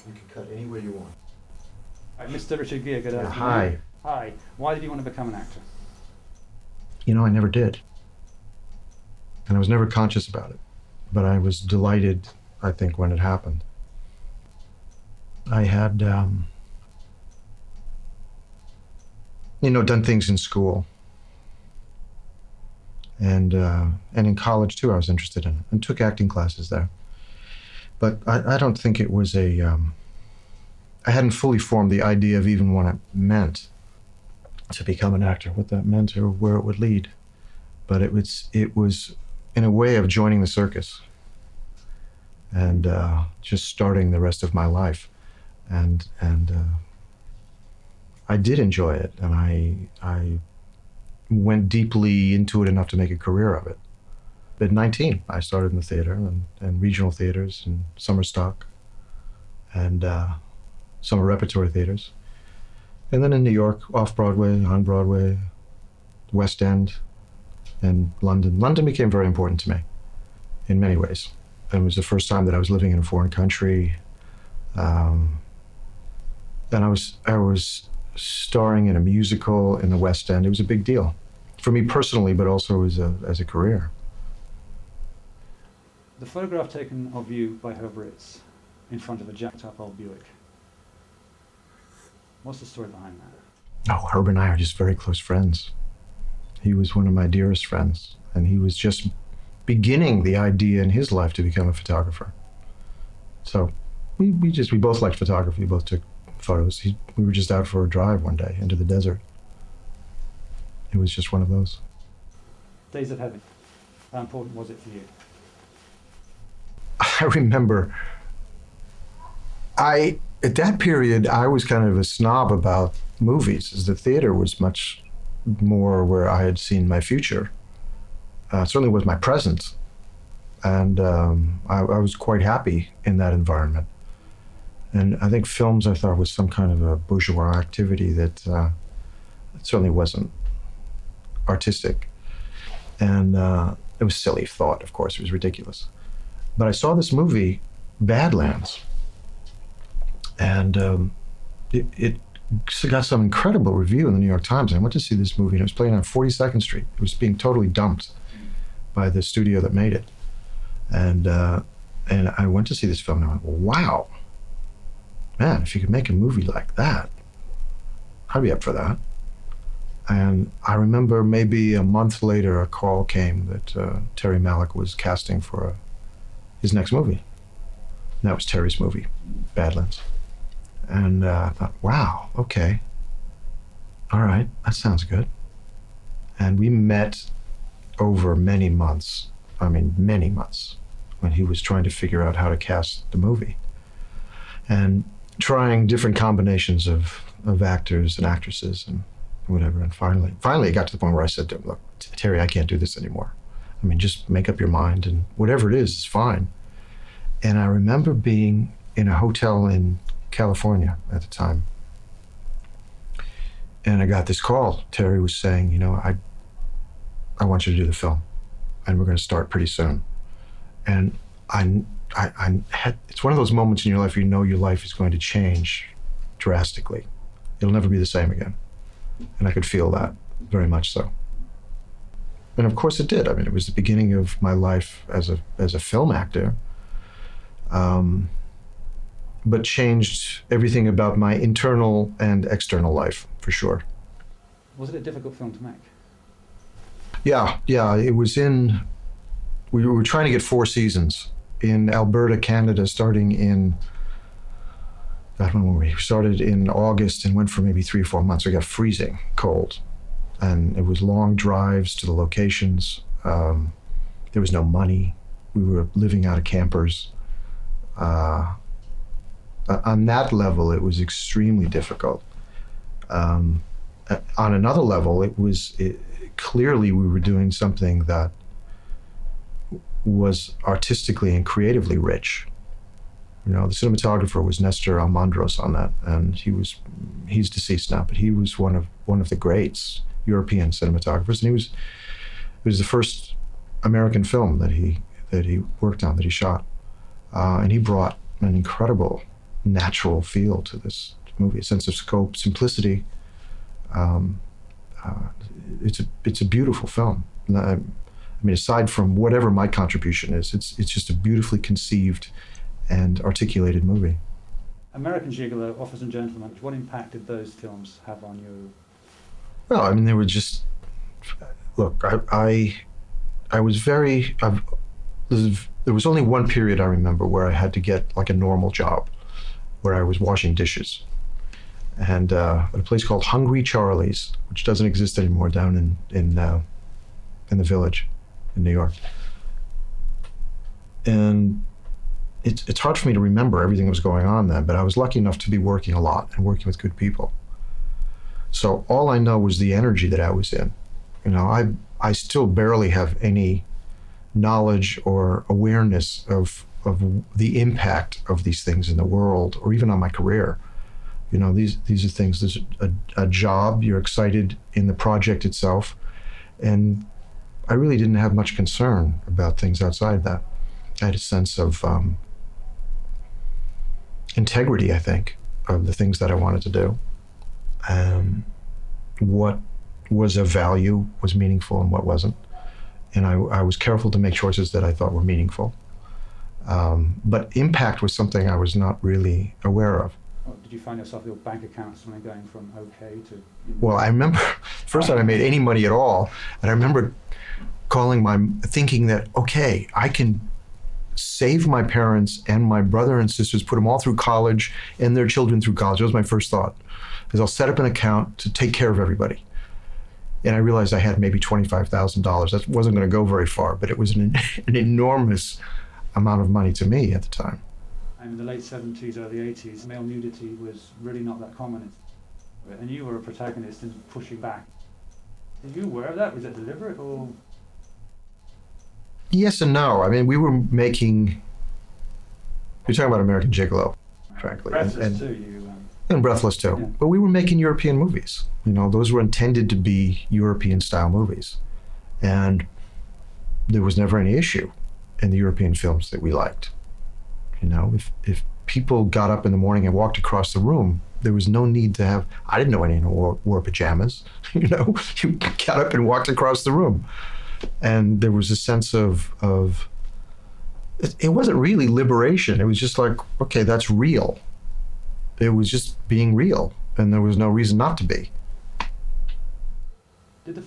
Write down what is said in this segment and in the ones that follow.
You can cut anywhere you want. Mr. Richard Gere, good afternoon. Hi. Hi. Why did you want to become an actor? You know, I never did. And I was never conscious about it. But I was delighted, I think, when it happened. I had, done things in school. And in college, too, I was interested in it, and took acting classes there. But I don't think it was I hadn't fully formed the idea of even what it meant to become an actor, what that meant or where it would lead. But it was in a way of joining the circus and just starting the rest of my life. And I did enjoy it, and I went deeply into it enough to make a career of it. At 19, I started in the theater and regional theaters and summer stock and summer repertory theaters. And then in New York, off-Broadway, on-Broadway, West End, and London. London became very important to me in many ways. It was the first time that I was living in a foreign country. And I was starring in a musical in the West End. It was a big deal for me personally, but also as a career. The photograph taken of you by Herb Ritts in front of a jacked up old Buick. What's the story behind that? Oh, Herb and I are just very close friends. He was one of my dearest friends, and he was just beginning the idea in his life to become a photographer. So we both liked photography, we both took photos. We were just out for a drive one day into the desert. It was just one of those. Days of Heaven, how important was it for you? I remember, at that period, I was kind of a snob about movies, as the theater was much more where I had seen my future. It certainly was my present. And I was quite happy in that environment. And I think films, I thought, was some kind of a bourgeois activity that it certainly wasn't artistic. And it was silly thought, of course, it was ridiculous. But I saw this movie, Badlands, and it got some incredible review in the New York Times. I went to see this movie, and it was playing on 42nd Street. It was being totally dumped by the studio that made it. And I went to see this film, and I went, wow, man, if you could make a movie like that, I'd be up for that. And I remember maybe a month later, a call came that Terry Malick was casting for his next movie. And that was Terry's movie, Badlands. And I thought, wow, okay. All right, that sounds good. And we met over many months, when he was trying to figure out how to cast the movie. And trying different combinations of actors and actresses and whatever. And finally it got to the point where I said to him, look, Terry, I can't do this anymore. I mean, just make up your mind, and whatever it is fine. And I remember being in a hotel in California at the time. And I got this call. Terry was saying, I want you to do the film, and we're going to start pretty soon. And I had, it's one of those moments in your life, your life is going to change drastically. It'll never be the same again. And I could feel that very much so. And of course it did. I mean, it was the beginning of my life as a film actor, but changed everything about my internal and external life, for sure. Was it a difficult film to make? Yeah, it was we were trying to get 4 seasons in Alberta, Canada, starting in, we started in August and went for maybe 3 or 4 months. We got freezing cold. And it was long drives to the locations. There was no money. We were living out of campers. On that level, it was extremely difficult. On another level, clearly we were doing something that was artistically and creatively rich. The cinematographer was Nestor Almondros on that, and he's deceased now, but he was one of the greats, European cinematographers, and it was the first American film that he worked on, that he shot, and he brought an incredible natural feel to this movie, a sense of scope, simplicity. It's a beautiful film. I mean, aside from whatever my contribution is, it's just a beautifully conceived and articulated movie. American Gigolo, Officers and Gentlemen, what impact did those films have on you? Well, I mean, they were just, look, I was very, there was only one period I remember where I had to get like a normal job, where I was washing dishes. And at a place called Hungry Charlie's, which doesn't exist anymore, down in the Village in New York. And it's hard for me to remember everything that was going on then, but I was lucky enough to be working a lot and working with good people. So all I know was the energy that I was in. You know, I still barely have any knowledge or awareness of the impact of these things in the world, or even on my career. You know, these are things, there's a job, you're excited in the project itself, and I really didn't have much concern about things outside that. I had a sense of integrity, I think, of the things that I wanted to do. What was of value was meaningful and what wasn't. And I was careful to make choices that I thought were meaningful. But impact was something I was not really aware of. Oh, did you find yourself, your bank account suddenly going from okay to... Well, I remember first time I made any money at all, and I remember thinking that, okay, I can save my parents and my brother and sisters, put them all through college and their children through college. That was my first thought, is I'll set up an account to take care of everybody. And I realized I had maybe $25,000. That wasn't going to go very far, but it was an enormous amount of money to me at the time. And in the late 70s, early 80s, male nudity was really not that common. And you were a protagonist in pushing back. Were you aware of that? Was it deliberate or...? Yes and no. I mean, we were making... You're talking about American Gigolo, frankly. Breathless too, and Breathless too. Yeah. But we were making European movies. You know, those were intended to be European-style movies. And there was never any issue in the European films that we liked. You know, if people got up in the morning and walked across the room, there was no need to have... I didn't know anyone wore pajamas. You know, you got up and walked across the room. And there was a sense of it wasn't really liberation. It was just like, okay, that's real. It was just being real, and there was no reason not to be. Did the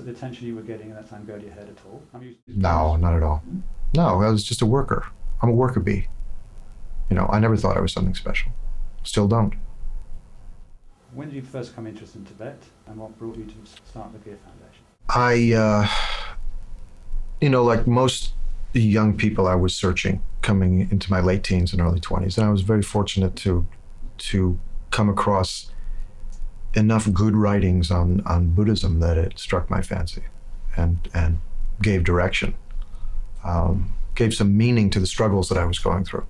attention you were getting at that time go to your head at all? No, not at all. No, I was just a worker. I'm a worker bee. You know, I never thought I was something special. Still don't. When did you first come interested in Tibet, and what brought you to start the Gere Foundation? You know, like most young people, I was searching, coming into my late teens and early 20s, and I was very fortunate to come across enough good writings on Buddhism that it struck my fancy and gave direction, gave some meaning to the struggles that I was going through,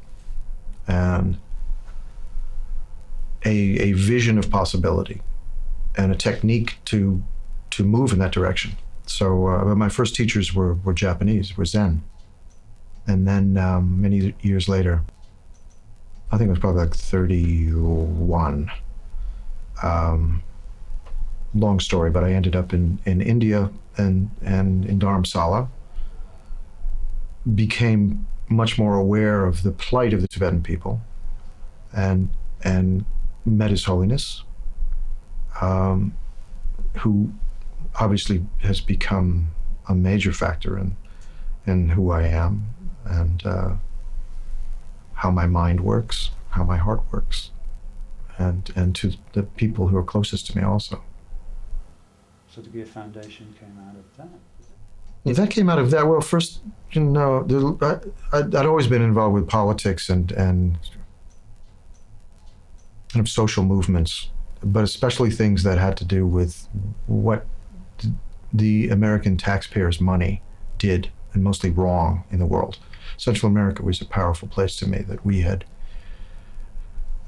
and a vision of possibility and a technique to move in that direction. So my first teachers were Japanese, were Zen. And then many years later, I think it was probably like 31. Long story, but I ended up in India and in Dharamsala, became much more aware of the plight of the Tibetan people, and met His Holiness, who obviously has become a major factor in who I am and how my mind works, how my heart works, and to the people who are closest to me also. So the Gere Foundation came out of that? Yeah, that came out of that. Well, first, you know, I'd always been involved with politics and kind of social movements, but especially things that had to do with what the American taxpayers' money did, and mostly wrong, in the world. Central America was a powerful place to me, that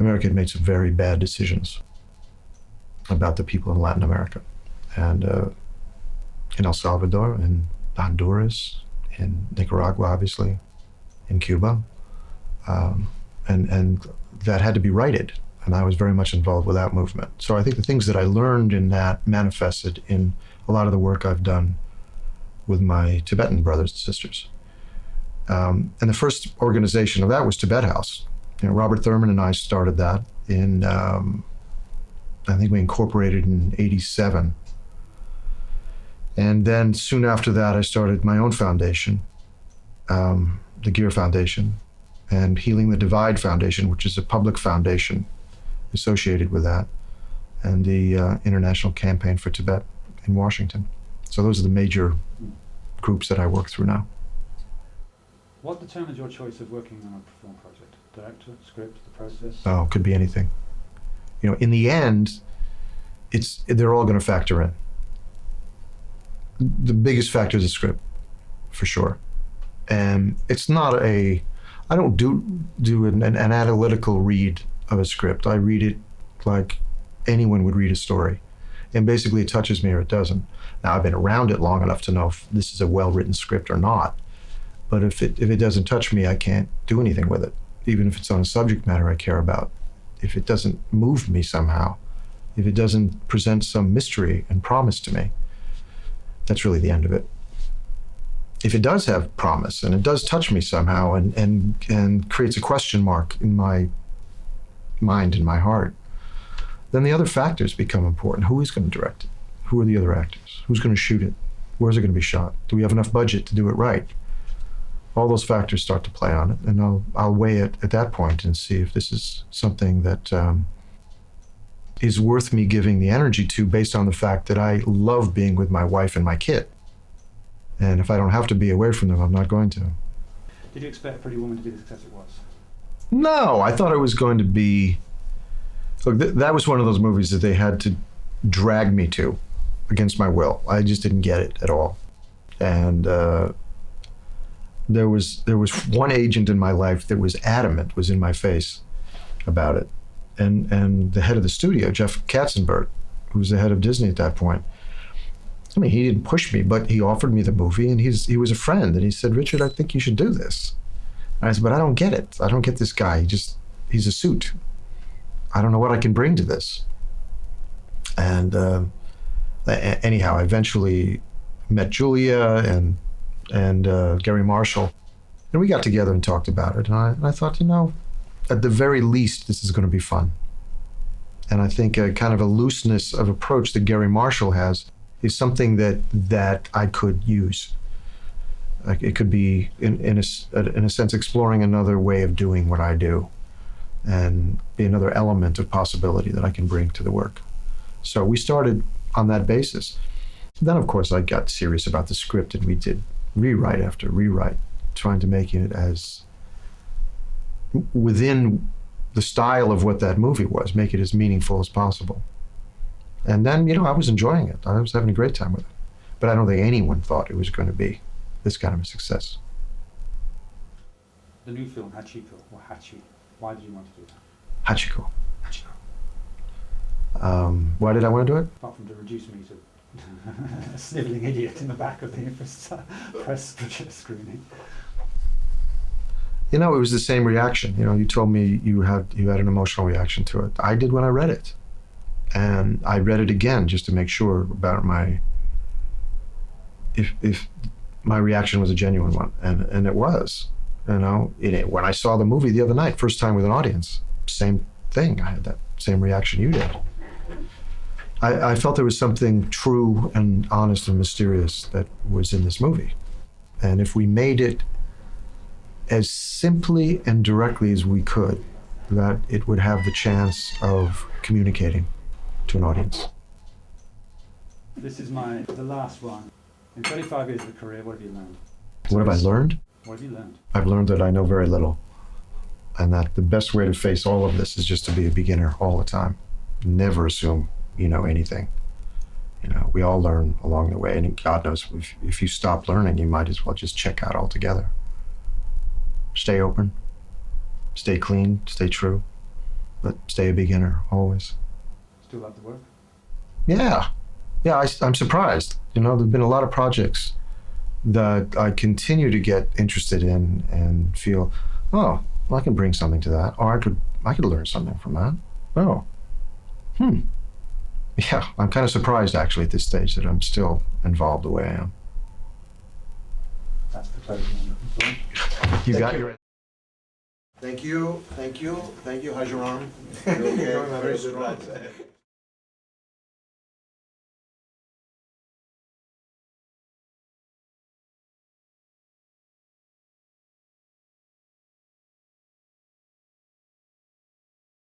America had made some very bad decisions about the people in Latin America, and in El Salvador, in Honduras, in Nicaragua, obviously, in Cuba. and that had to be righted. And I was very much involved with that movement. So I think the things that I learned in that manifested in a lot of the work I've done with my Tibetan brothers and sisters. And the first organization of that was Tibet House. Robert Thurman and I started that in, I think we incorporated in '87. And then soon after that, I started my own foundation, the Gere Foundation, and Healing the Divide Foundation, which is a public foundation associated with that, and the International Campaign for Tibet in Washington. So those are the major groups that I work through now. What determines your choice of working on a film project? Director, script, the process? Oh, it could be anything. In the end, they're all going to factor in. The biggest factor is the script, for sure. And it's not I don't do an analytical read of a script. I read it like anyone would read a story. And basically it touches me or it doesn't. Now, I've been around it long enough to know if this is a well-written script or not. But if it doesn't touch me, I can't do anything with it, even if it's on a subject matter I care about. If it doesn't move me somehow, if it doesn't present some mystery and promise to me, that's really the end of it. If it does have promise and it does touch me somehow and creates a question mark in my mind and my heart, then the other factors become important. Who is going to direct it? Who are the other actors? Who's going to shoot it? Where's it going to be shot? Do we have enough budget to do it right? All those factors start to play on it, and I'll weigh it at that point and see if this is something that is worth me giving the energy to, based on the fact that I love being with my wife and my kid. And if I don't have to be away from them, I'm not going to. Did you expect Pretty Woman to be the success it was? No, I thought it was going to be... Look, that was one of those movies that they had to drag me to against my will. I just didn't get it at all. And there was one agent in my life that was adamant, was in my face about it. And the head of the studio, Jeff Katzenberg, who was the head of Disney at that point, I mean, he didn't push me, but he offered me the movie, and he was a friend, and he said, "Richard, I think you should do this." And I said, "But I don't get it. I don't get this guy. He's a suit. I don't know what I can bring to this." And anyhow, I eventually met Julia and Gary Marshall, and we got together and talked about it. And I thought, at the very least, this is going to be fun. And I think a kind of a looseness of approach that Gary Marshall has is something that I could use. Like, it could be, in a sense, exploring another way of doing what I do, and be another element of possibility that I can bring to the work. So we started on that basis. Then, of course, I got serious about the script, and we did rewrite after rewrite, trying to make it as within the style of what that movie was, make it as meaningful as possible. And then, I was enjoying it. I was having a great time with it. But I don't think anyone thought it was going to be this kind of a success. The new film, Hachiko, or Hachi, why did you want to do that? Hachiko. Why did I want to do it? Apart from to reduce me to a snivelling idiot in the back of the press screening. It was the same reaction. You told me you had an emotional reaction to it. I did when I read it. And I read it again just to make sure about if my reaction was a genuine one. And it was. When I saw the movie the other night, first time with an audience, same thing. I had that same reaction you did. I felt there was something true and honest and mysterious that was in this movie. And if we made it as simply and directly as we could, that it would have the chance of communicating to an audience. This is the last one. In 35 years of a career, what have you learned? What have I learned? What have you learned? I've learned that I know very little, and that the best way to face all of this is just to be a beginner all the time. Never assume you know anything. We all learn along the way, and God knows, if you stop learning, you might as well just check out altogether. Stay open, stay clean, stay true, but stay a beginner always. Still love the work? Yeah, I'm surprised. There've been a lot of projects that I continue to get interested in and feel, oh, Well, I can bring something to that, or I could learn something from that. Oh, yeah. I'm kind of surprised actually at this stage that I'm still involved the way I am. That's the closing I'm looking for. You got your. Thank you, Hajaram. Okay, very good.